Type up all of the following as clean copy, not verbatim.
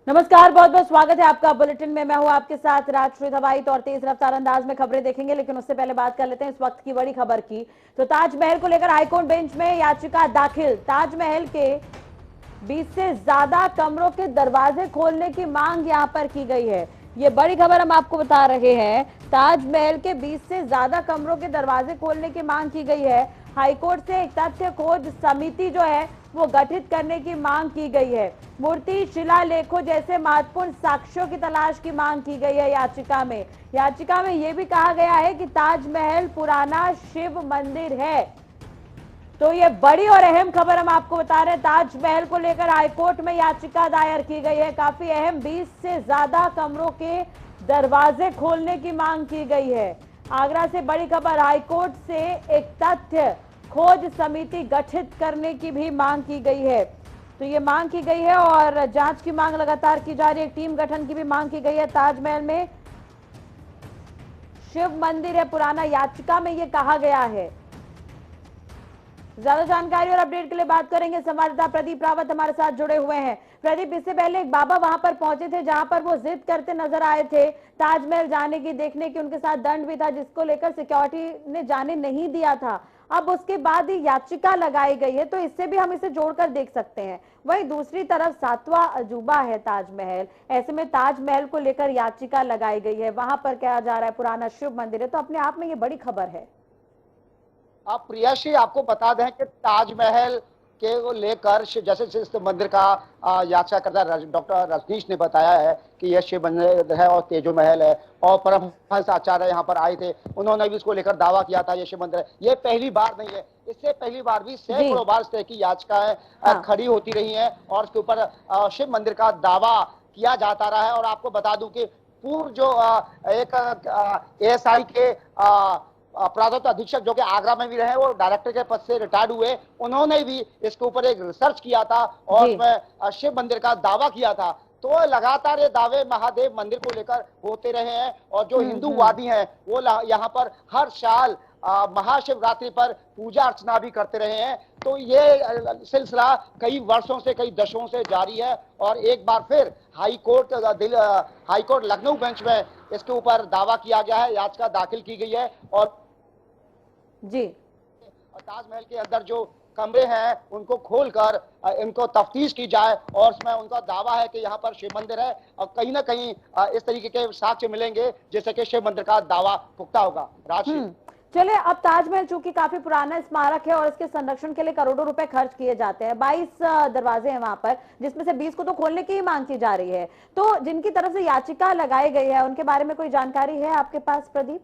नमस्कार, बहुत बहुत स्वागत है आपका बुलेटिन में। मैं हूं आपके साथ राजश्री हवाई और तेज रफ्तार अंदाज में खबरें देखेंगे, लेकिन उससे पहले बात कर लेते हैं इस वक्त की बड़ी खबर की। तो ताजमहल को लेकर हाईकोर्ट बेंच में याचिका दाखिल। ताजमहल के 20 से ज्यादा कमरों के दरवाजे खोलने की मांग यहां पर की गई है। ये बड़ी खबर हम आपको बता रहे हैं। ताजमहल के 20 से ज्यादा कमरों के दरवाजे खोलने की मांग की गई है। हाईकोर्ट से एक तथ्य खोज समिति जो है वो गठित करने की मांग की गई है। मूर्ति, शिलालेखों जैसे महत्वपूर्ण साक्ष्यों की तलाश की मांग की गई है याचिका में। याचिका में यह भी कहा गया है कि ताजमहल पुराना शिव मंदिर है। तो ये बड़ी और अहम खबर हम आपको बता रहे हैं। ताजमहल को लेकर हाईकोर्ट में याचिका दायर की गई है। काफी अहम, 20 से ज्यादा कमरों के दरवाजे खोलने की मांग की गई है। आगरा से बड़ी खबर, हाईकोर्ट से एक तथ्य खोज समिति गठित करने की भी मांग की गई है। तो ये मांग की गई है और जांच की मांग लगातार की जा रही है। टीम गठन की भी मांग की गई है। ताजमहल में शिव मंदिर है पुराना, याचिका में ये कहा गया है। ज्यादा जानकारी और अपडेट के लिए बात करेंगे, संवाददाता प्रदीप रावत हमारे साथ जुड़े हुए हैं। प्रदीप, इससे पहले एक बाबा वहां पर पहुंचे थे जहां पर वो जिद करते नजर आए थे ताजमहल जाने की, देखने की। उनके साथ दंड भी था जिसको लेकर सिक्योरिटी ने जाने नहीं दिया था। अब उसके बाद ही याचिका लगाई गई है, तो इससे भी हम इसे जोड़कर देख सकते हैं। वहीं दूसरी तरफ सातवां अजूबा है ताजमहल। ऐसे में ताजमहल को लेकर याचिका लगाई गई है। वहां पर कहा जा रहा है पुराना शिव मंदिर है, तो अपने आप में ये बड़ी खबर है। आप प्रियाश्री, आपको बता दें कि ताजमहल के को लेकर जैसे इस मंदिर का याचिकाकर्ता डॉक्टर रजनीश ने बताया है कि यह शिव मंदिर है और तेजो महल है, और परमहंस आचार्य यहाँ पर आए थे, उन्होंने भी इसको लेकर दावा किया था ये शिव मंदिर है। ये पहली बार नहीं है, इससे पहली बार भी सैकड़ों बार इस तरह की याचिकाएं खड़ी होती रही हैं और उसके ऊपर शिव मंदिर का दावा किया जाता रहा है। और आपको बता दूं कि पूर्व जो एक एएसआई के प्रांत अधीक्षक जो कि आगरा में भी रहे, वो डायरेक्टर के पद से रिटायर्ड हुए, उन्होंने भी इसके ऊपर एक रिसर्च किया था और उसमें शिव मंदिर का दावा किया था। तो लगातार ये दावे महादेव मंदिर को लेकर होते रहे हैं और जो हिंदूवादी हैं वो यहाँ पर हर साल महाशिवरात्रि पर पूजा अर्चना भी करते रहे हैं। तो ये सिलसिला कई वर्षों से, कई दशकों से जारी है और एक बार फिर हाईकोर्ट लखनऊ बेंच में इसके ऊपर दावा किया गया है, याचिका दाखिल की गई है। और जी, ताजमहल के अंदर जो कमरे हैं उनको खोलकर इनको तफ्तीश की जाए और उसमें उनका दावा है कि यहाँ पर शिव मंदिर है और कहीं ना कहीं इस तरीके के साक्ष्य मिलेंगे जिससे कि शिव मंदिर का दावा पुख्ता होगा। राजश्री, चलिए, अब ताजमहल चूंकि काफी पुराना स्मारक है और इसके संरक्षण के लिए करोड़ों रुपए खर्च किए जाते हैं। 22 दरवाजे हैं वहां पर, जिसमें से 20 को तो खोलने की ही मांग की जा रही है। तो जिनकी तरफ से याचिका लगाई गई है उनके बारे में कोई जानकारी है आपके पास, प्रदीप?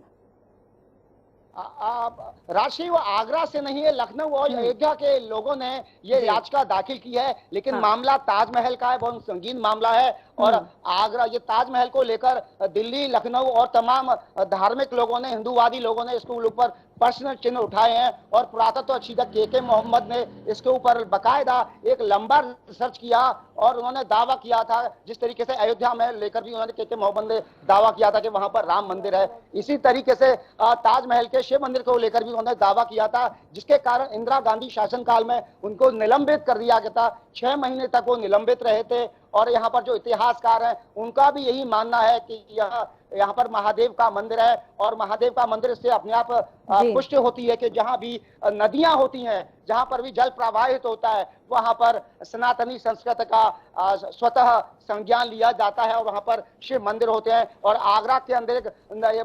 राशि वो आगरा से नहीं है, लखनऊ और अयोध्या के लोगों ने ये याचिका दाखिल की है, लेकिन मामला ताजमहल का है, बहुत संगीन मामला है। और आगरा, ये ताजमहल को लेकर दिल्ली, लखनऊ और तमाम धार्मिक लोगों ने, हिंदूवादी लोगों ने इसके ऊपर प्रश्न चिन्ह उठाए हैं और पुरातत्व अधीक्षक के मोहम्मद ने इसके ऊपर बकायदा एक लंबा रिसर्च किया और उन्होंने दावा किया था, जिस तरीके से अयोध्या में लेकर भी उन्होंने के मोहम्मद ने दावा किया था कि वहां पर राम मंदिर है, इसी तरीके से ताजमहल के शिव मंदिर को लेकर भी उन्होंने दावा किया था, जिसके कारण इंदिरा गांधी शासनकाल में उनको निलंबित कर दिया गया था। 6 महीने तक वो निलंबित रहे थे। और यहाँ पर जो इतिहासकार हैं उनका भी यही मानना है कि यहाँ पर महादेव का मंदिर है और महादेव का मंदिर से अपने आप पुष्टि होती है कि जहाँ भी नदियां होती हैं, जहाँ पर भी जल प्रवाहित होता है, वहां पर सनातनी संस्कृति का स्वतः संज्ञान लिया जाता है और वहां पर शिव मंदिर होते हैं। और आगरा के अंदर एक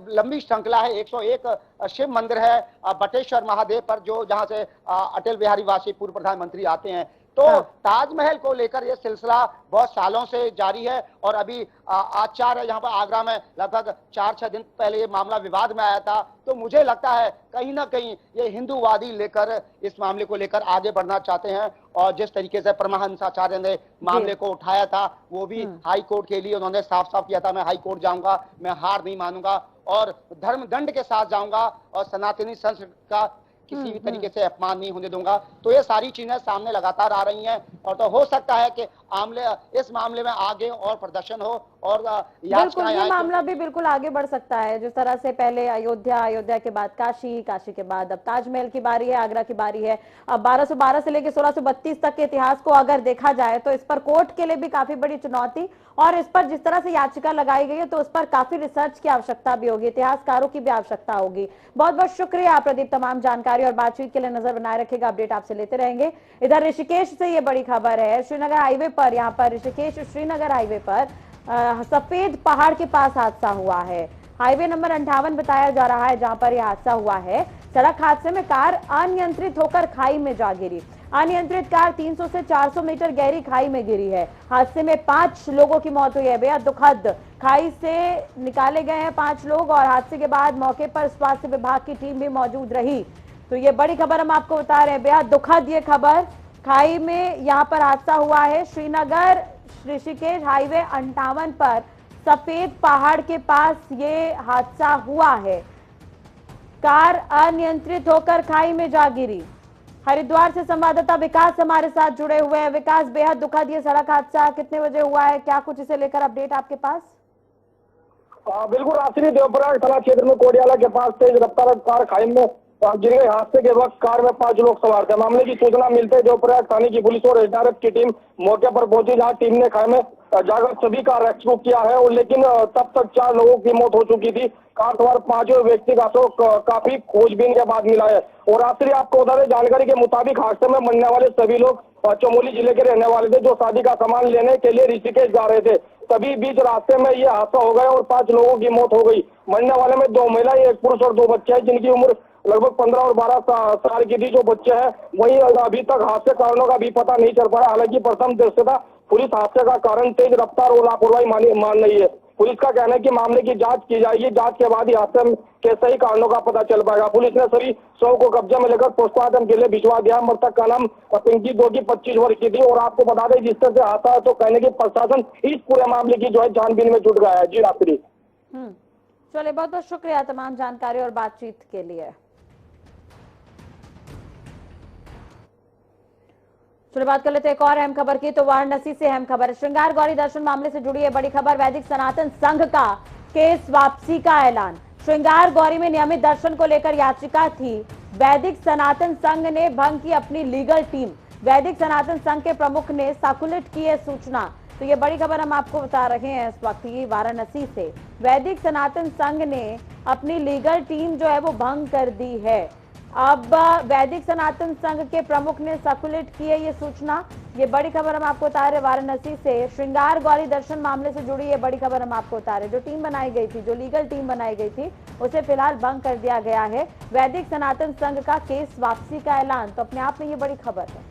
लंबी श्रृंखला है, 101 शिव मंदिर है बटेश्वर महादेव पर, जो जहां से अटल बिहारी वाजपेयी पूर्व प्रधानमंत्री आते हैं। तो ताजमहल को लेकर यह सिलसिला बहुत सालों से जारी है और अभी आचार्य यहाँ पर आगरा में लगभग 4-6 दिन पहले ये मामला विवाद में आया था। तो मुझे लगता है कहीं ना कहीं ये हिंदूवादी लेकर इस मामले को लेकर आगे बढ़ना चाहते हैं और जिस तरीके से परमहंस आचार्य ने मामले को उठाया था वो भी हाई कोर्ट के लिए उन्होंने साफ साफ किया था, मैं हाई कोर्ट जाऊंगा, मैं हार नहीं मानूंगा और धर्म दंड के साथ जाऊंगा और सनातनी संस्कृति का किसी भी तरीके से अपमान नहीं होने दूंगा। तो ये सारी चीजें सामने लगातार आ रही हैं और तो हो सकता है कि इस मामले में आगे और प्रदर्शन हो और बिल्कुल, ये मामला भी बिल्कुल आगे बढ़ सकता है। जिस तरह से पहले अयोध्या के बाद काशी के बाद अब ताजमहल की बारी है, आगरा की बारी है। अब 1212 से लेकर 1632 तक के इतिहास को अगर देखा जाए तो इस पर कोर्ट के लिए भी काफी बड़ी चुनौती, और इस पर जिस तरह से याचिका लगाई गई है तो उस पर काफी रिसर्च की आवश्यकता भी होगी, इतिहासकारों की भी आवश्यकता होगी। बहुत बहुत शुक्रिया प्रदीप, तमाम जानकारी और बातचीत के लिए। नजर बनाए रखेगा, अपडेट आपसे लेते रहेंगे। इधर ऋषिकेश से ये बड़ी खबर है, श्रीनगर हाईवे पर, यहाँ पर ऋषिकेश श्रीनगर हाईवे पर सफेद पहाड़ के पास हादसा हुआ है। हाईवे नंबर 58 बताया जा रहा है जहां पर यह हादसा हुआ है। सड़क हादसे में कार अनियंत्रित होकर खाई में जा गिरी। अनियंत्रित कार 300 से 400 मीटर गहरी खाई में गिरी है। हादसे में 5 लोगों की मौत हुई है। बेहद दुखद, खाई से निकाले गए हैं 5 लोग, और हादसे के बाद मौके पर स्वास्थ्य विभाग की टीम भी मौजूद रही। तो ये बड़ी खबर हम आपको बता रहे हैं, बेहद दुखद ये खबर। खाई में यहाँ पर हादसा हुआ है। श्रीनगर ऋषिकेश हाईवे 58 पर सफेद पहाड़ के पास ये हादसा हुआ है। कार अनियंत्रित होकर खाई में जा गिरी। हरिद्वार से संवाददाता विकास हमारे साथ जुड़े हुए हैं। विकास, बेहद दुखद ये सड़क हादसा कितने बजे हुआ है, क्या कुछ इसे लेकर अपडेट आपके पास? बिल्कुल रात्रि देवप्रयाग थाना क्षेत्र में कोडियाला के पास तेज रफ्तार कार खाई में गिर गई। हादसे के वक्त कार में 5 लोग सवार थे। मामले की सूचना मिलते ही देवप्रयाग थाने की पुलिस और एसडीआरएफ की टीम मौके पर पहुंची, जहां टीम ने खाई में जाकर सभी का रेस्क्यू किया है, और लेकिन तब तक 4 लोगों की मौत हो चुकी थी। कार सवार 5 व्यक्ति का तो काफी खोजबीन के बाद मिला है। और रात्रि आपको बता दें, जानकारी के मुताबिक हादसे में मरने वाले सभी लोग चमोली जिले के रहने वाले थे, जो शादी का सामान लेने के लिए ऋषिकेश जा रहे थे। तभी बीच रास्ते में ये हादसा हो गया और 5 लोगों की मौत हो गई। मरने वाले में 2 महिला, 1 पुरुष और 2 बच्चे हैं, जिनकी उम्र लगभग 15 और 12 साल की थी। जो बच्चे हैं वही अभी तक हादसे कारणों का भी पता नहीं चल पाया। हालांकि प्रथम दृष्टया पुलिस हादसे का कारण तेज रफ्तार और लापरवाही मान रही है। पुलिस का कहना है कि मामले की जांच की जाएगी, जांच के बाद ही हादसे के सही कारणों का पता चल पाएगा। पुलिस ने सभी शव को कब्जे में लेकर पोस्टमार्टम के लिए भिजवा दिया। मृतक का नाम पिंकी दोगी 25 वर्ष की थी। और आपको बता दें, जिस तरह से हादसा है तो कहने की प्रशासन इस पूरे मामले की जो है छानबीन में जुट गया है। जी रात्रि। चलिए, बहुत बहुत शुक्रिया तमाम जानकारी और बातचीत के लिए। चलिए बात कर लेते हैं एक और अहम खबर की। तो वाराणसी से अहम खबर है, श्रृंगार गौरी दर्शन मामले से जुड़ी है बड़ी खबर। वैदिक सनातन संघ का केस वापसी का ऐलान। श्रृंगार गौरी में नियमित दर्शन को लेकर याचिका थी। वैदिक सनातन संघ ने भंग की अपनी लीगल टीम। वैदिक सनातन संघ के प्रमुख ने सर्कुलेट की है सूचना। तो ये बड़ी खबर हम आपको बता रहे हैं इस वक्त की वाराणसी से। वैदिक सनातन संघ ने अपनी लीगल टीम जो है वो भंग कर दी है। अब वैदिक सनातन संघ के प्रमुख ने सर्कुलेट की है ये सूचना। ये बड़ी खबर हम आपको बता रहे वाराणसी से। श्रृंगार गौरी दर्शन मामले से जुड़ी ये बड़ी खबर हम आपको बता रहे। जो टीम बनाई गई थी, जो लीगल टीम बनाई गई थी, उसे फिलहाल भंग कर दिया गया है। वैदिक सनातन संघ का केस वापसी का ऐलान, तो अपने आप में ये बड़ी खबर है।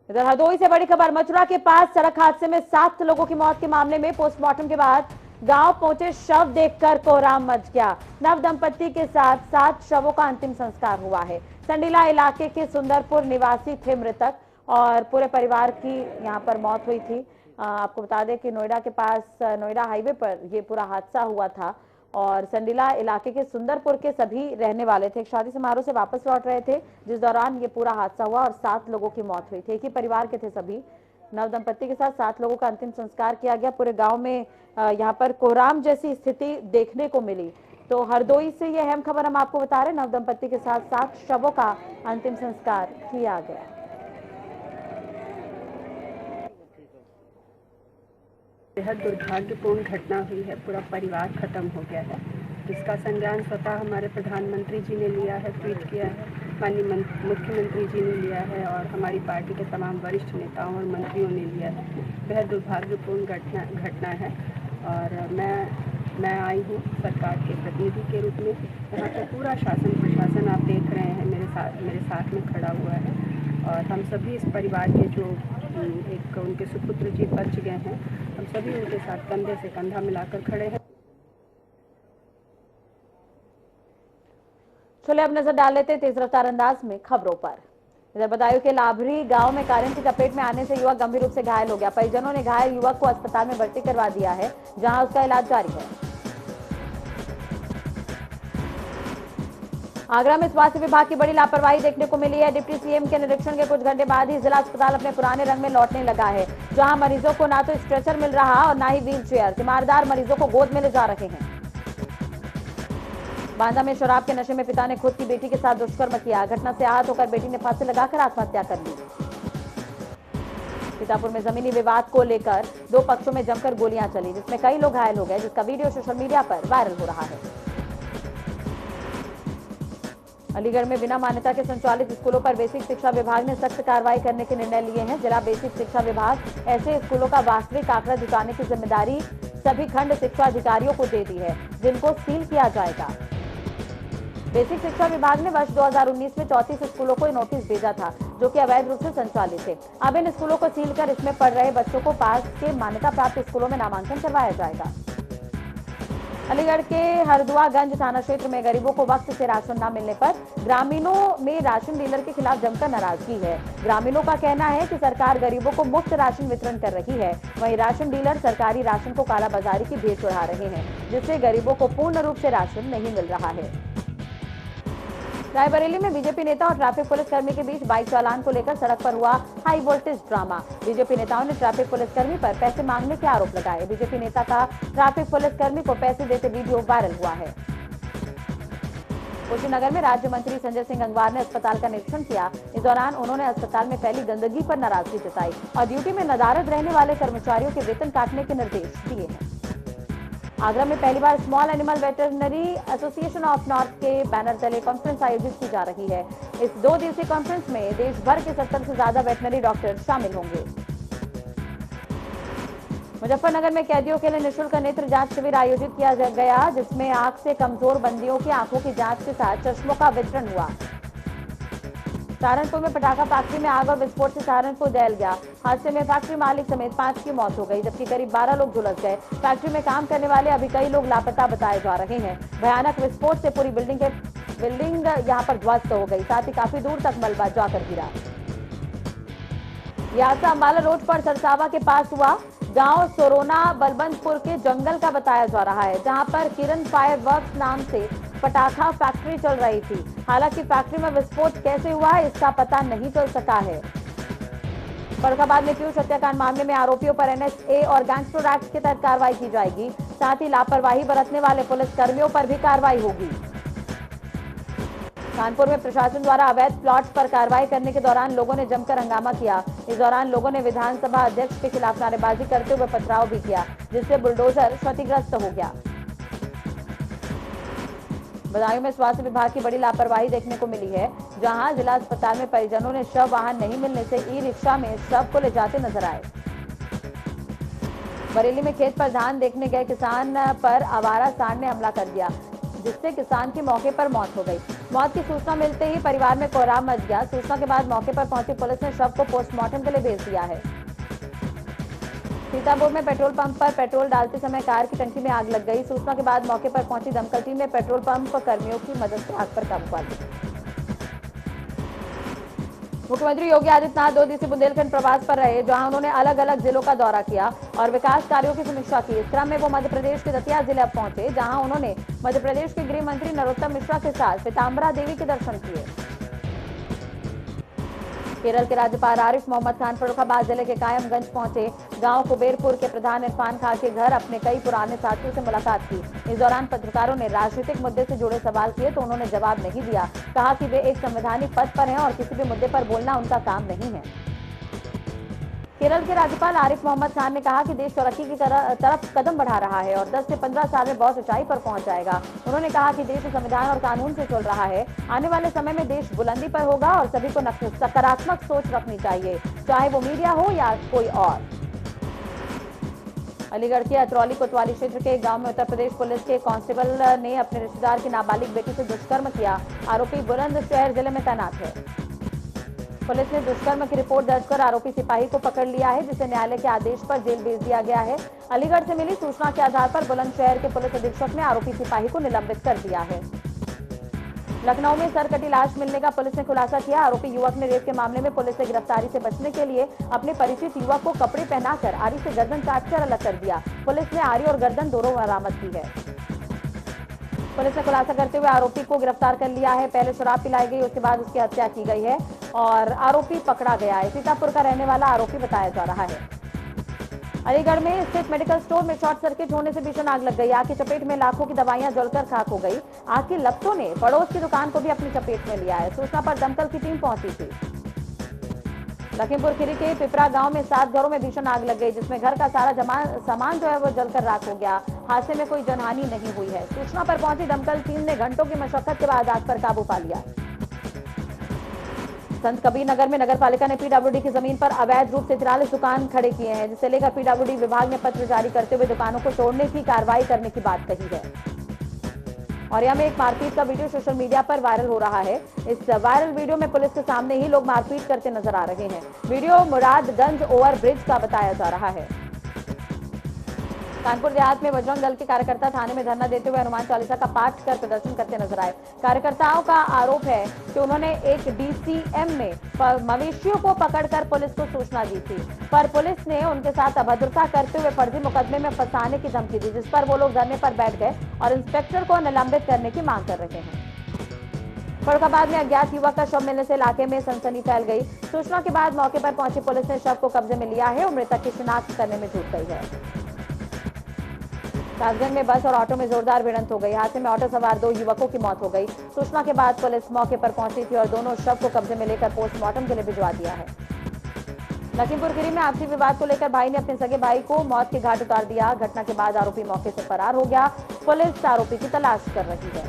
इधर हरदोई से बड़ी खबर, मथुरा के पास सड़क हादसे में 7 लोगों की मौत के मामले में पोस्टमार्टम के बाद गांव पहुंचे शव देखकर कोहराम मच गया। नव दंपति के साथ 7 शवों का अंतिम संस्कार हुआ है। संडीला इलाके के सुंदरपुर निवासी थे मृतक, और पूरे परिवार की यहां पर मौत हुई थी। आपको बता दें कि नोएडा के पास नोएडा हाईवे पर यह पूरा हादसा हुआ था, और संडीला इलाके के सुंदरपुर के सभी रहने वाले थे। एक शादी समारोह से वापस लौट रहे थे जिस दौरान ये पूरा हादसा हुआ और 7 लोगों की मौत हुई थी। एक ही परिवार के थे सभी। नव दंपति के साथ 7 लोगों का अंतिम संस्कार किया गया। पूरे गांव में यहाँ पर कोहराम जैसी स्थिति देखने को मिली। तो हरदोई से ये अहम खबर हम आपको बता रहे हैं। नव दंपति के साथ 7 शवों का अंतिम संस्कार किया गया। बेहद दुर्भाग्यपूर्ण घटना हुई है। पूरा परिवार खत्म हो गया है, जिसका संज्ञान स्वतः हमारे प्रधानमंत्री जी ने लिया है, ट्वीट किया है, माननीय मुख्यमंत्री जी ने लिया है, और हमारी पार्टी के तमाम वरिष्ठ नेताओं और मंत्रियों ने लिया है। बेहद दुर्भाग्यपूर्ण घटना है, और मैं आई हूँ सरकार के प्रतिनिधि के रूप में। यहाँ पे पूरा शासन प्रशासन आप देख रहे हैं मेरे साथ में खड़ा हुआ है, और हम सभी इस परिवार के जो एक उनके सुपुत्र जी बच गए हैं, हम सभी उनके साथ कंधे से कंधा मिलाकर खड़े हैं। चलिए अब नजर डाल लेते हैं तेज रफ्तार अंदाज में खबरों पर। इधर बदायूं के लाभरी गांव में कारेंट की चपेट में आने से युवक गंभीर रूप से घायल हो गया। परिजनों ने घायल युवक को अस्पताल में भर्ती करवा दिया है, जहां उसका इलाज जारी है। आगरा में स्वास्थ्य विभाग की बड़ी लापरवाही देखने को मिली है। डिप्टी सीएम के निरीक्षण के कुछ घंटे बाद ही जिला अस्पताल अपने पुराने रंग में लौटने लगा है, जहां मरीजों को ना तो स्ट्रेचर मिल रहा और ना ही व्हील चेयर। तीमारदार मरीजों को गोद में ले जा रहे हैं। बांदा में शराब के नशे में पिता ने खुद की बेटी के साथ दुष्कर्म किया। घटना से आहत होकर बेटी ने फांसी लगाकर आत्महत्या कर ली। सीतापुर में जमीनी विवाद को लेकर दो पक्षों में जमकर गोलियां चली, जिसमें कई लोग घायल हो गए, जिसका वीडियो सोशल मीडिया पर वायरल हो रहा है। अलीगढ़ में बिना मान्यता के संचालित स्कूलों पर बेसिक शिक्षा विभाग ने सख्त कार्रवाई करने के निर्णय लिए हैं। जिला बेसिक शिक्षा विभाग ऐसे स्कूलों का वास्तविक आंकड़ा जुटाने की जिम्मेदारी सभी खंड शिक्षा अधिकारियों को दे दी है, जिनको सील किया जाएगा। बेसिक शिक्षा विभाग ने वर्ष 2019 में 34 स्कूलों को नोटिस भेजा था, जो कि अवैध रूप से संचालित थे। अब इन स्कूलों को सील कर इसमें पढ़ रहे बच्चों को पास के मान्यता प्राप्त स्कूलों में नामांकन करवाया जाएगा। अलीगढ़ के हरदुआगंज थाना क्षेत्र में गरीबों को वक्त से राशन न मिलने पर ग्रामीणों में राशन डीलर के खिलाफ जमकर नाराजगी है। ग्रामीणों का कहना है कि सरकार गरीबों को मुफ्त राशन वितरण कर रही है, वहीं राशन डीलर सरकारी राशन को कालाबाजारी की भेंट चढ़ा रहे हैं, जिससे गरीबों को पूर्ण रूप से राशन नहीं मिल रहा है। रायबरेली में बीजेपी नेता और ट्रैफिक पुलिस कर्मी के बीच बाइक चालान को लेकर सड़क पर हुआ हाई वोल्टेज ड्रामा। बीजेपी नेताओं ने ट्रैफिक पुलिसकर्मी पर पैसे मांगने के आरोप लगाए। बीजेपी नेता का ट्रैफिक पुलिसकर्मी को पैसे देते वीडियो वायरल हुआ है। कुशीनगर में राज्य मंत्री संजय सिंह गंगवार ने अस्पताल का निरीक्षण किया। इस दौरान उन्होंने अस्पताल में फैली गंदगी पर नाराजगी जताई और ड्यूटी में नदारद रहने वाले कर्मचारियों के वेतन काटने के निर्देश दिए हैं। आगरा में पहली बार small animal veterinary association of north के बैनर तले कॉन्फ्रेंस आयोजित की जा रही है। इस 2 दिवसीय कॉन्फ्रेंस में देश भर के 70 से ज्यादा वेटनरी डॉक्टर शामिल होंगे। मुजफ्फरनगर में कैदियों के लिए निःशुल्क नेत्र जांच शिविर आयोजित किया गया, जिसमें आंख से कमजोर बंदियों की आंखों की जांच के साथ चश्मों का वितरण हुआ। सहारनपुर में पटाखा फैक्ट्री में आग और विस्फोट से सहारनपुर दहल गया। हादसे में फैक्ट्री मालिक समेत 5 की मौत हो गई, जबकि करीब 12 लोग झुलस गए। फैक्ट्री में काम करने वाले अभी कई लोग लापता बताए जा रहे हैं। भयानक विस्फोट से पूरी बिल्डिंग यहां पर ध्वस्त हो गई, साथ ही काफी दूर तक मलबा जाकर गिरा। यह हादसा अम्बाला रोड पर सरसावा के पास हुआ। गांव सोरोना बलबंतपुर के जंगल का बताया जा रहा है, जहां पर किरण फायर वर्क्स नाम से पटाखा फैक्ट्री चल रही थी। हालांकि फैक्ट्री में विस्फोट कैसे हुआ है, इसका पता नहीं चल सका है। फरुखाबाद में पीयूष हत्याकांड मामले में आरोपियों पर एनएसए और गैंगस्टर एक्ट के तहत कार्रवाई की जाएगी। साथ ही लापरवाही बरतने वाले पुलिस कर्मियों पर भी कार्रवाई होगी। कानपुर में प्रशासन द्वारा अवैध प्लॉट पर कार्रवाई करने के दौरान लोगों ने जमकर हंगामा किया। इस दौरान लोगों ने विधानसभा अध्यक्ष के खिलाफ नारेबाजी करते हुए पथराव भी किया, जिससे बुलडोजर क्षतिग्रस्त हो गया। बदायूं में स्वास्थ्य विभाग की बड़ी लापरवाही देखने को मिली है, जहां जिला अस्पताल में परिजनों ने शव वाहन नहीं मिलने से ई रिक्शा में शव को ले जाते नजर आए। बरेली में खेत पर धान देखने गए किसान पर आवारा सांड ने हमला कर दिया, जिससे किसान की मौके पर मौत हो गई। मौत की सूचना मिलते ही परिवार में कोहराम मच गया। सूचना के बाद मौके पर पहुंची पुलिस ने शव को पोस्टमार्टम के लिए भेज दिया है। सीतापुर में पेट्रोल पंप पर पेट्रोल डालते समय कार की टंकी में आग लग गई। सूचना के बाद मौके पर पहुंची दमकल टीम ने पेट्रोल पंप कर्मियों की मदद से आग पर काबू पा लिया। मुख्यमंत्री योगी आदित्यनाथ 2 दिवसीय बुंदेलखंड प्रवास पर रहे, जहां उन्होंने अलग अलग जिलों का दौरा किया और विकास कार्यों की समीक्षा की। इस क्रम में वो मध्य प्रदेश के दतिया जिले पहुंचे, जहां उन्होंने मध्य प्रदेश के गृह मंत्री नरोत्तम मिश्रा के साथ पीताम्बरा देवी के दर्शन किए। केरल के राज्यपाल आरिफ मोहम्मद खान फरुखाबाद जिले के कायमगंज पहुंचे। गांव कुबेरपुर के प्रधान इरफान खान के घर अपने कई पुराने साथियों से मुलाकात की। इस दौरान पत्रकारों ने राजनीतिक मुद्दे से जुड़े सवाल किए तो उन्होंने जवाब नहीं दिया। कहा कि वे एक संवैधानिक पद पर हैं और किसी भी मुद्दे पर बोलना उनका काम नहीं है। केरल के राज्यपाल आरिफ मोहम्मद खान ने कहा कि देश तरक्की की तरफ कदम बढ़ा रहा है और 10 से 15 साल में बहुत ऊंचाई पर पहुंच जाएगा। उन्होंने कहा कि देश संविधान और कानून से चल रहा है। आने वाले समय में देश बुलंदी पर होगा और सभी को सकारात्मक सोच रखनी चाहिए, चाहे वो मीडिया हो या कोई और। अलीगढ़ के अतरौली कोतवाली क्षेत्र के एक गांव में उत्तर प्रदेश पुलिस के कांस्टेबल ने अपने रिश्तेदार की नाबालिग बेटी से दुष्कर्म किया। आरोपी बुलंदशहर जिले में तैनात है। पुलिस ने दुष्कर्म की रिपोर्ट दर्ज कर आरोपी सिपाही को पकड़ लिया है, जिसे न्यायालय के आदेश पर जेल भेज दिया गया है। अलीगढ़ से मिली सूचना के आधार पर बुलंदशहर के पुलिस अधीक्षक ने आरोपी सिपाही को निलंबित कर दिया है। लखनऊ में सरकटी लाश मिलने का पुलिस ने खुलासा किया। आरोपी युवक ने रेप के मामले में पुलिस से गिरफ्तारी से बचने के लिए अपने परिचित युवक को कपड़े पहनाकर आरी से गर्दन काटकर अलग कर दिया। पुलिस ने आरी और गर्दन दोनों बरामद की है। पुलिस ने खुलासा करते हुए आरोपी को गिरफ्तार कर लिया है। पहले शराब पिलाई गई, उसके बाद उसकी हत्या की गई है और आरोपी पकड़ा गया है। सीतापुर का रहने वाला आरोपी बताया जा रहा है। अलीगढ़ में स्थित मेडिकल स्टोर में शॉर्ट सर्किट होने से भीषण आग लग गई। आग की चपेट में लाखों की दवाइयां जलकर खाक हो गई। आग की लपटों ने पड़ोस की दुकान को भी अपनी चपेट में लिया है। सूचना पर दमकल की टीम पहुंची थी। लखीमपुर खीरी के पिपरा गांव में 7 घरों में भीषण आग लग गई, जिसमें घर का सारा सामान जो है वो जलकर राख हो गया। हादसे में कोई जनहानि नहीं हुई है। सूचना पर पहुंची दमकल टीम ने घंटों की मशक्कत के बाद आग पर काबू पा लिया। संत कबीर नगर में नगर पालिका ने पीडब्ल्यूडी की जमीन पर अवैध रूप से 43 दुकान खड़े किए हैं, जिसे लेकर पीडब्ल्यूडी विभाग ने पत्र जारी करते हुए दुकानों को तोड़ने की कार्रवाई करने की बात कही है। औरिया में एक मारपीट का वीडियो सोशल मीडिया पर वायरल हो रहा है। इस वायरल वीडियो में पुलिस के सामने ही लोग मारपीट करते नजर आ रहे हैं। वीडियो मुरादगंज ओवर ब्रिज का बताया जा रहा है। कानपुर देहात में बजरंग दल के कार्यकर्ता थाने में धरना देते हुए हनुमान चालीसा का पाठ कर प्रदर्शन करते नजर आए। कार्यकर्ताओं का आरोप है कि उन्होंने एक डीसीएम में मवेशियों को पकड़कर पुलिस को सूचना दी थी, पर पुलिस ने उनके साथ अभद्रता करते हुए फर्जी मुकदमे में फंसाने की धमकी दी, जिस पर वो लोग धरने पर बैठ गए और इंस्पेक्टर को निलंबित करने की मांग कर रहे हैं। फरुखाबाद में अज्ञात युवक का शव मिलने से इलाके में सनसनी फैल गई। सूचना के बाद मौके पर पहुंची पुलिस ने शव को कब्जे में लिया है और मृतक की शिनाख्त करने में जुट गई है। कासगंज में बस और ऑटो में जोरदार भिड़ंत हो गई। हादसे में ऑटो सवार 2 युवकों की मौत हो गई। सूचना के बाद पुलिस मौके पर पहुंची थी और दोनों शव को कब्जे में लेकर पोस्टमार्टम के लिए भिजवा दिया है। लखीमपुर खीरी में आपसी विवाद को लेकर भाई ने अपने सगे भाई को मौत के घाट उतार दिया। घटना के बाद आरोपी मौके से फरार हो गया। पुलिस आरोपी की तलाश कर रही है।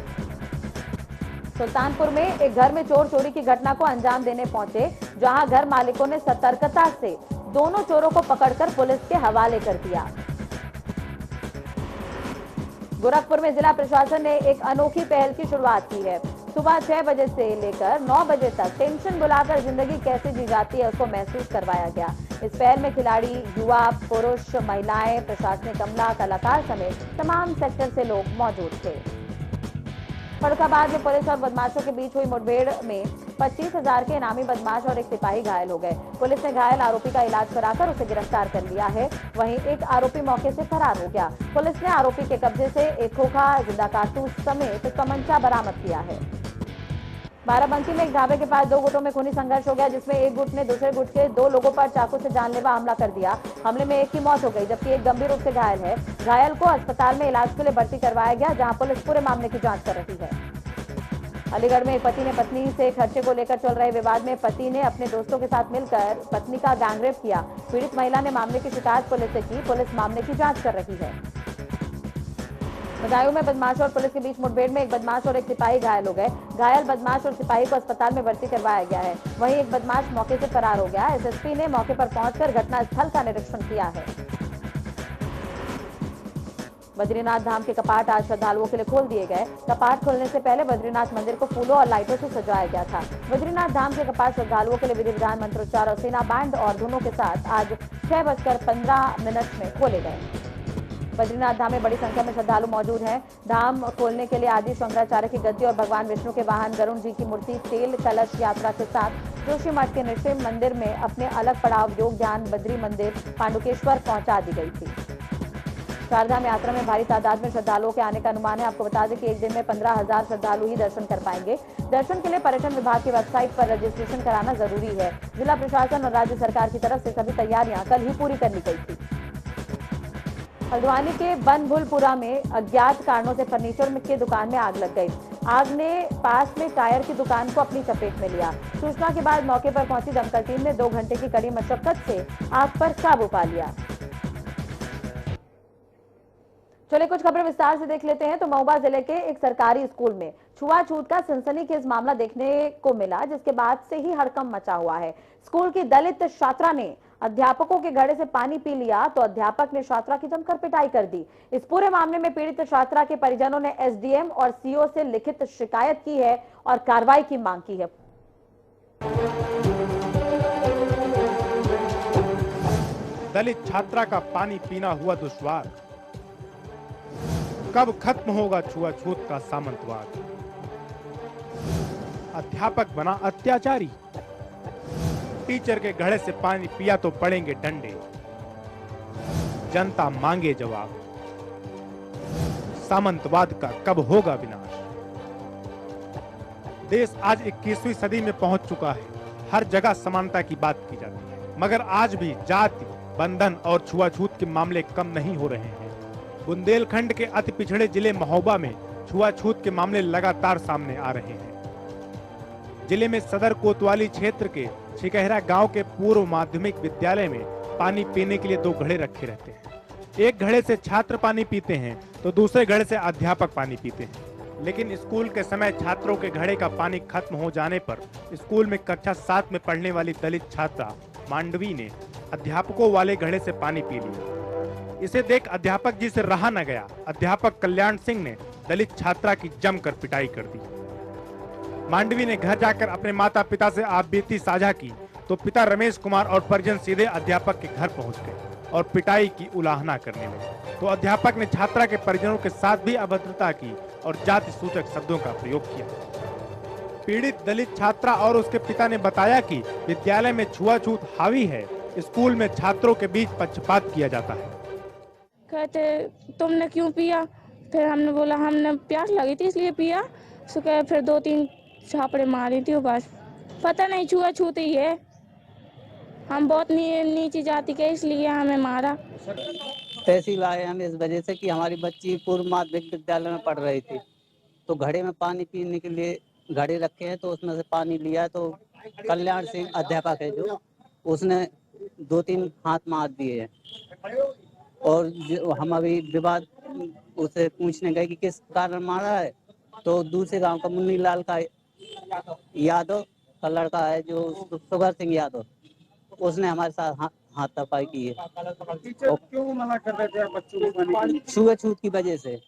सुल्तानपुर में एक घर में चोर चोरी की घटना को अंजाम देने पहुंचे, जहां घर मालिकों ने सतर्कता से दोनों चोरों को पकड़कर पुलिस के हवाले कर दिया। गोरखपुर में जिला प्रशासन ने एक अनोखी पहल की शुरुआत की है। सुबह 6 बजे से लेकर 9 बजे तक टेंशन बुलाकर जिंदगी कैसे जी जाती है उसको महसूस करवाया गया। इस पहल में खिलाड़ी, युवा, पुरुष, महिलाएं, प्रशासनिक अमला, कलाकार समेत तमाम सेक्टर से लोग मौजूद थे। फरुखाबाद में पुलिस और बदमाशों के बीच हुई मुठभेड़ में 25,000 के इनामी बदमाश और एक सिपाही घायल हो गए। पुलिस ने घायल आरोपी का इलाज कराकर उसे गिरफ्तार कर लिया है। वहीं एक आरोपी मौके से फरार हो गया। पुलिस ने आरोपी के कब्जे से एक खोखा, जिंदा कारतूस समेत तमंचा बरामद किया है। बाराबंकी में एक ढाबे के पास 2 गुटों में खूनी संघर्ष हो गया, जिसमें एक गुट ने दूसरे गुट के 2 लोगों पर चाकू से जानलेवा हमला कर दिया। हमले में एक की मौत हो गई, जबकि एक गंभीर रूप से घायल है। घायल को अस्पताल में इलाज के लिए भर्ती करवाया गया, जहां पुलिस पूरे मामले की जांच कर रही है। अलीगढ़ में पति ने पत्नी से खर्चे को लेकर चल रहे विवाद में पति ने अपने दोस्तों के साथ मिलकर पत्नी का गैंगरेप किया। पीड़ित महिला ने मामले की शिकायत पुलिस से की। पुलिस मामले की जांच कर रही है। बदायूं में बदमाश और पुलिस के बीच मुठभेड़ में एक बदमाश और एक सिपाही घायल हो गए। घायल बदमाश और सिपाही को अस्पताल में भर्ती करवाया गया है। वहीं एक बदमाश मौके से फरार हो गया। एसएसपी ने मौके पर पहुंचकर घटनास्थल का निरीक्षण किया है। बद्रीनाथ धाम के कपाट आज श्रद्धालुओं के लिए खोल दिए गए। कपाट खोलने से पहले बद्रीनाथ मंदिर को फूलों और लाइटों से सजाया गया था। बद्रीनाथ धाम के कपाट श्रद्धालुओं के लिए विधि विधान, मंत्रोच्चार और सेना बैंड और धुनों के साथ आज 6:15 में खोले गए। बद्रीनाथ धाम में बड़ी संख्या में श्रद्धालु मौजूद हैं। धाम खोलने के लिए आदि शंकराचार्य की गद्दी और भगवान विष्णु के वाहन गरुण जी की मूर्ति तेल कलश यात्रा के साथ जोशीमठ के नृसिंह मंदिर में अपने अलग पड़ाव योग ध्यान बद्री मंदिर पांडुकेश्वर पहुंचा दी गई थी। चारधाम यात्रा में भारी तादाद में श्रद्धालुओं के आने का अनुमान है। आपको बता दें कि एक दिन में 15,000 श्रद्धालु ही दर्शन कर पाएंगे। दर्शन के लिए पर्यटन विभाग की वेबसाइट पर रजिस्ट्रेशन कराना जरूरी है। जिला प्रशासन और राज्य सरकार की तरफ से सभी तैयारियां कल ही पूरी कर ली गई थी। हल्द्वानी के बनभुलपुरा में अज्ञात कारणों से फर्नीचर की दुकान में आग लग गई। आग ने पास में टायर की दुकान को अपनी चपेट में लिया। सूचना के बाद मौके पर पहुंची दमकल टीम ने 2 घंटे की कड़ी मशक्कत से आग पर काबू पा लिया। चलिए कुछ खबरें विस्तार से देख लेते हैं। तो महोबा जिले के एक सरकारी स्कूल में छुआछूत का सनसनीखेज मामला देखने को मिला, जिसके बाद से ही हड़कंप मचा हुआ है। स्कूल की दलित छात्रा ने अध्यापकों के घड़े से पानी पी लिया तो अध्यापक ने छात्रा की जमकर पिटाई कर दी। इस पूरे मामले में पीड़ित छात्रा के परिजनों ने एसडीएम और सीओ से लिखित शिकायत की है और कार्रवाई की मांग की है। दलित छात्रा का पानी पीना हुआ दुश्वार, कब खत्म होगा छुआछूत का सामंतवाद। अध्यापक बना अत्याचारी, टीचर के घड़े से पानी पिया तो पड़ेंगे डंडे। जनता मांगे जवाब, सामंतवाद का कब होगा विनाश। देश आज 21वीं सदी में पहुंच चुका है। हर जगह समानता की बात की जाती है, मगर आज भी जाति, बंधन और छुआछूत के मामले कम नहीं हो रहे हैं। बुंदेलखंड के अति पिछड़े जिले महोबा में छुआछूत के मामले लगातार सामने आ रहे हैं। जिले में सदर कोतवाली क्षेत्र के छिकहरा गांव के पूर्व माध्यमिक विद्यालय में पानी पीने के लिए 2 घड़े रखे रहते हैं। एक घड़े से छात्र पानी पीते हैं तो दूसरे घड़े से अध्यापक पानी पीते हैं। लेकिन स्कूल के समय छात्रों के घड़े का पानी खत्म हो जाने पर स्कूल में कक्षा 7 में पढ़ने वाली दलित छात्रा मांडवी ने अध्यापकों वाले घड़े से पानी पी लिया। इसे देख अध्यापक जी से रहा न गया। अध्यापक कल्याण सिंह ने दलित छात्रा की जमकर पिटाई कर दी। मांडवी ने घर जाकर अपने माता पिता से आपबीती साझा की तो पिता रमेश कुमार और परिजन सीधे अध्यापक के घर पहुंच गए और पिटाई की उलाहना करने लगे। तो अध्यापक ने छात्रा के परिजनों के साथ भी अभद्रता की और जाति सूचक शब्दों का प्रयोग किया। पीड़ित दलित छात्रा और उसके पिता ने बताया कि विद्यालय में छुआछूत हावी है। स्कूल में छात्रों के बीच पक्षपात किया जाता है। कहते तुमने क्यों पिया? फिर हमने बोला हमने प्यास लगी थी इसलिए पिया। सुबह फिर 2-3 छापड़े मारी थी। बस पता नहीं छुआछूत ही है। हम बहुत नीची जाति के इसलिए हमें मारा। तहसील आए हम इस वजह से कि हमारी बच्ची पूर्व माध्यमिक विद्यालय में पढ़ रही थी, तो घड़े में पानी पीने के लिए घड़े रखे हैं, तो उसमें से पानी लिया तो कल्याण सिंह अध्यापक है जो, उसने 2-3 हाथ मार दिए हैं। और हम अभी विवाद उसे पूछने गए कि किस कारण मारा है, तो दूसरे गांव का मुन्नी लाल का यादव का लड़का है जो सुगर सिंह यादव, उसने हमारे साथ हाथापाई की है। क्यों मना कर रहे थे बच्चों को? छुआछूत की वजह से।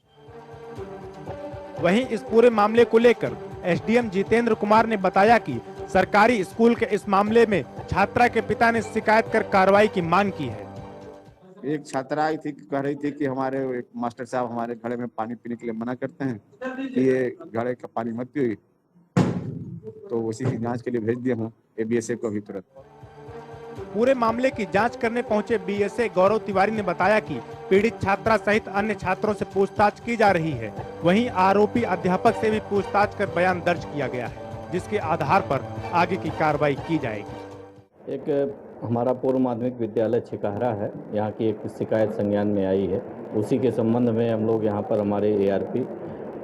वहीं इस पूरे मामले को लेकर एसडीएम जितेंद्र कुमार ने बताया कि सरकारी स्कूल के इस मामले में छात्रा के पिता ने शिकायत कर कार्रवाई की मांग की है। एक छात्रा आई थी, कह रही थी कि हमारे एक मास्टर साहब हमारे घड़े में पानी पीने के लिए मना करते हैं कि ये घड़े का पानी मत पियो, तो उसी की जांच के लिए भेज दिया हूँ एबीएसए को अभी तुरंत। पूरे मामले की जांच करने पहुंचे बीएसए गौरव तिवारी ने बताया कि पीड़ित छात्रा सहित अन्य छात्रों से पूछताछ की जा रही है। वहीं आरोपी अध्यापक से भी पूछताछ कर बयान दर्ज किया गया है, जिसके आधार पर आगे की कार्रवाई की जाएगी। एक हमारा पूर्व माध्यमिक विद्यालय छिकहरा है, यहाँ की एक शिकायत संज्ञान में आई है। उसी के संबंध में हम लोग यहाँ पर हमारे एआरपी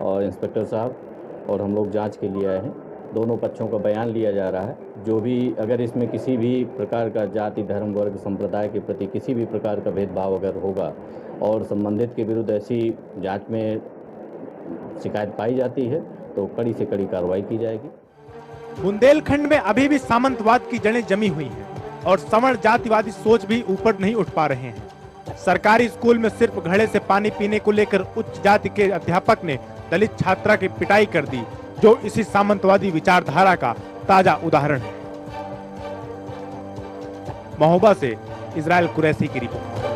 और इंस्पेक्टर साहब और हम लोग जांच के लिए आए हैं। दोनों पक्षों का बयान लिया जा रहा है। जो भी अगर इसमें किसी भी प्रकार का जाति, धर्म, वर्ग, संप्रदाय के प्रति किसी भी प्रकार का भेदभाव अगर होगा और संबंधित के विरुद्ध ऐसी जांच में शिकायत पाई जाती है तो कड़ी से कड़ी कार्रवाई की जाएगी। बुंदेलखंड में अभी भी सामंतवाद की जड़ें जमी हुई हैं और सवर्ण जातिवादी सोच भी ऊपर नहीं उठ पा रहे हैं। सरकारी स्कूल में सिर्फ घड़े से पानी पीने को लेकर उच्च जाति के अध्यापक ने दलित छात्रा की पिटाई कर दी, जो इसी सामंतवादी विचारधारा का ताजा उदाहरण है। महोबा से इजराइल कुरैशी की रिपोर्ट।